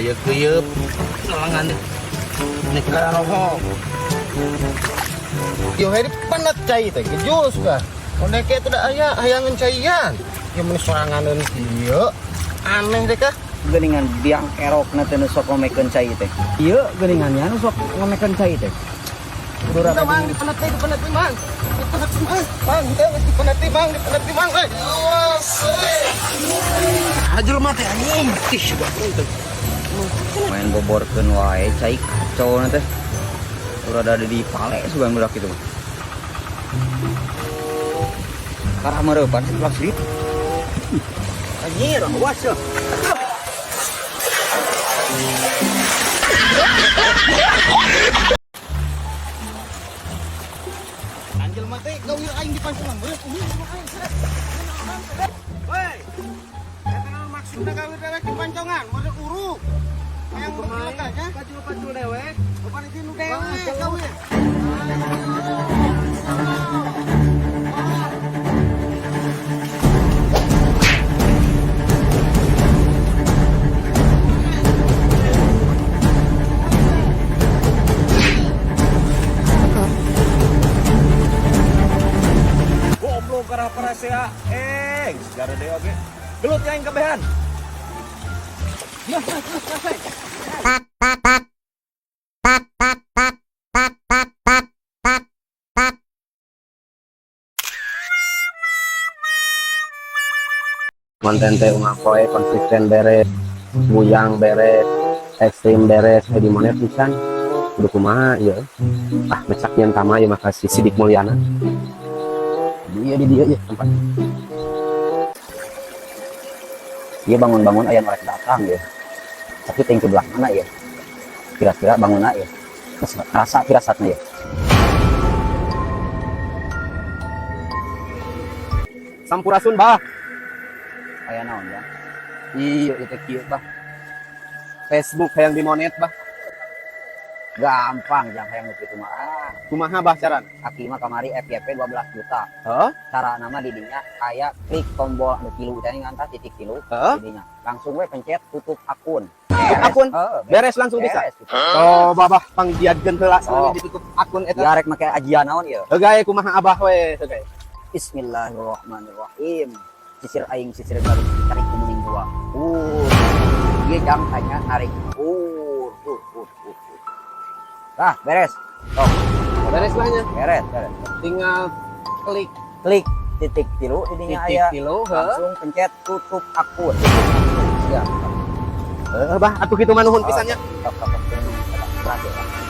daya kuyup selangan nih karo yo hari panat cai teh jus kah ondek itu da aya hayangan caian yang menis soranganeun ieu aneh deh kah geuningan biang erokna teh nu sok ngomekeun cai teh ieu geuningannya nu sok ngomekeun cai teh kudu rada mang di penati mang bang kita di penati bang ajur mate anjing tih main boborkeun wae cai kacau na teh udah ada di pale sugan budak itu karena mereupan setelah sih anjir awas ya anjir mate gawir aing di pancuran beres woi kenal maksudnya gawir dewek di pancongan meureun uruk yang berkelak aja pacul dewek bukan itu nu dewek gawir goblok karena parasea segala deh oke gelut yang kebehan konten teh ngakoe konsisten beres buyang beres ekstrim beres di monet pisan kudu kumaha ieu mecak yang tama ya makasih Sidik Mulyana dia di dia ya tempat dia bangun-bangun aya mereka datang ya tapi tinggi belah mana ya kira-kira bangun ya rasa firasatnya ya Sampurasun bah aya naon ya iya itu kieu bah Facebook yang di monet bah gampang jangan yang gitu mah kumaha bah caran aki mah kamari FYP 12 juta heh cara nama didinya aya klik tombol anu tilu teh ngantah titik tilu didinya langsung we pencet tutup akun akun beres langsung bisa oh babah panggiatkeun heula sambil ditutup akun eta ya rek make ajian naon ieu hegae kumaha abah we hegae Bismillahirrahmanirrahim sisir aing sisir garis tarik kuning dua dia jang tanya narik nah beres beres lahnya beres tinggal klik titik tilu didinya titik aya tilu langsung pencet tutup akun siap bah atuh kitu mah nuhun pisannya sok